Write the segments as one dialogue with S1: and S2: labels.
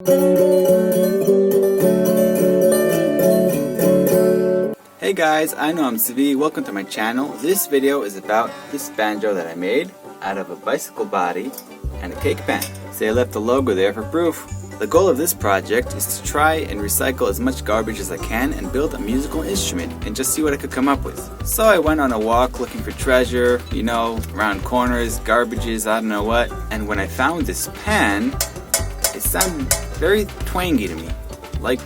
S1: Hey guys, I'm Noamtsvi. Welcome to my channel. This video is about this banjo that I made out of a bicycle body and a cake pan. See, I left the logo there for proof. The goal of this project is to try and recycle as much garbage as I can and build a musical instrument and just see what I could come up with. So I went on a walk looking for treasure, you know, around corners, garbages, I don't know what. And when I found this pan, it sounded very twangy to me, like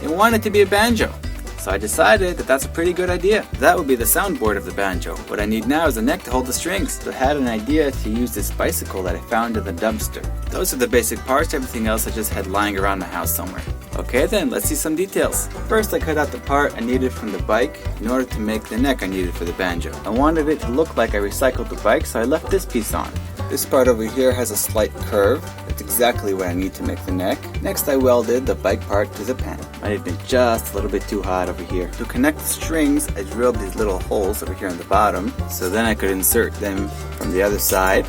S1: it wanted to be a banjo. So I decided that that's a pretty good idea. That would be the soundboard of the banjo. What I need now is a neck to hold the strings. So I had an idea to use this bicycle that I found in the dumpster. Those are the basic parts. Everything else I just had lying around the house somewhere. Okay then, let's see some details. First I cut out the part I needed from the bike in order to make the neck I needed for the banjo. I wanted it to look like I recycled the bike, so I left this piece on. This part over here has a slight curve. That's exactly what I need to make the neck. Next I welded the bike part to the pan. Might have been just a little bit too hot over here. To connect the strings, I drilled these little holes over here on the bottom, so then I could insert them from the other side,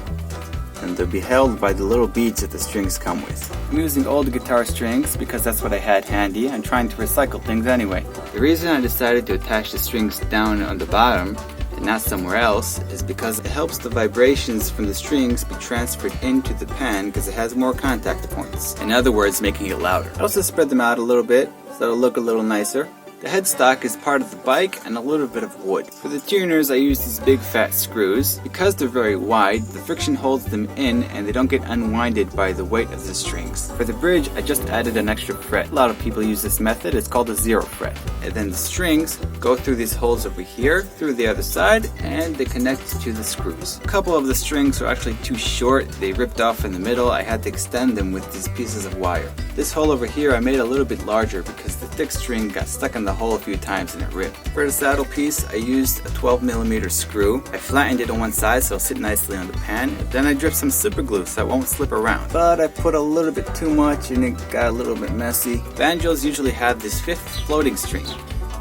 S1: and they'll be held by the little beads that the strings come with. I'm using old guitar strings because that's what I had handy. I'm trying to recycle things anyway. The reason I decided to attach the strings down on the bottom and not somewhere else is because it helps the vibrations from the strings be transferred into the pan because it has more contact points. In other words, making it louder. I also spread them out a little bit so it'll look a little nicer. The headstock is part of the bike and a little bit of wood. For the tuners I use these big fat screws. Because they're very wide, the friction holds them in and they don't get unwinded by the weight of the strings. For the bridge I just added an extra fret. A lot of people use this method, it's called a 0 fret. And then the strings go through these holes over here, through the other side, and they connect to the screws. A couple of the strings were actually too short, they ripped off in the middle. I had to extend them with these pieces of wire. This hole over here I made a little bit larger because the thick string got stuck in the hole a few times and it ripped. For the saddle piece I used a 12mm screw. I flattened it on one side so it'll sit nicely on the pan. Then I dripped some super glue so it won't slip around. But I put a little bit too much and it got a little bit messy. Banjos usually have this 5th floating string.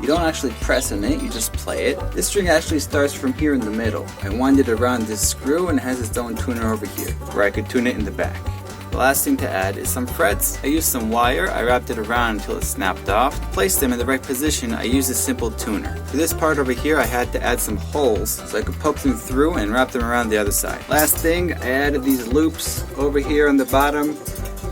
S1: You don't actually press on it, you just play it. This string actually starts from here in the middle. I wind it around this screw and it has its own tuner over here where I could tune it in the back. The last thing to add is some frets. I used some wire, I wrapped it around until it snapped off. To place them in the right position, I used a simple tuner. For this part over here, I had to add some holes so I could poke them through and wrap them around the other side. Last thing, I added these loops over here on the bottom,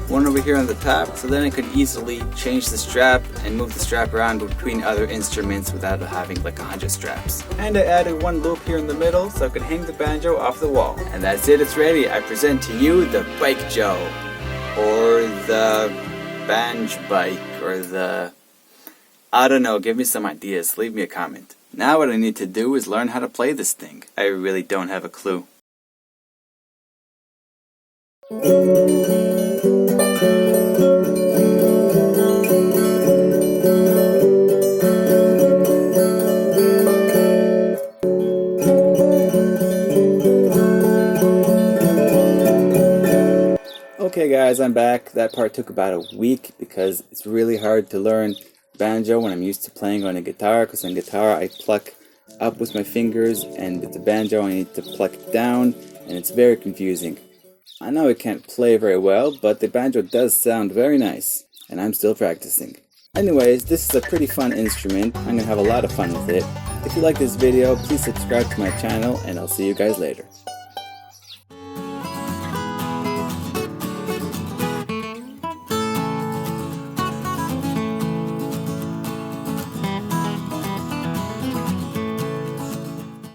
S1: one over here on the top, so then I could easily change the strap and move the strap around between other instruments without having like 100 straps. And I added one loop here in the middle so I could hang the banjo off the wall. And that's it, it's ready. I present to you the Banjo, or the Banj bike, or the... I don't know, give me some ideas, leave me a comment. Now what I need to do is learn how to play this thing. I really don't have a clue. Okay guys, I'm back. That part took about a week because it's really hard to learn banjo when I'm used to playing on a guitar, because on guitar I pluck up with my fingers and with the banjo I need to pluck it down and it's very confusing. I know I can't play very well, but the banjo does sound very nice and I'm still practicing. Anyways, this is a pretty fun instrument. I'm gonna have a lot of fun with it. If you like this video, please subscribe to my channel and I'll see you guys later.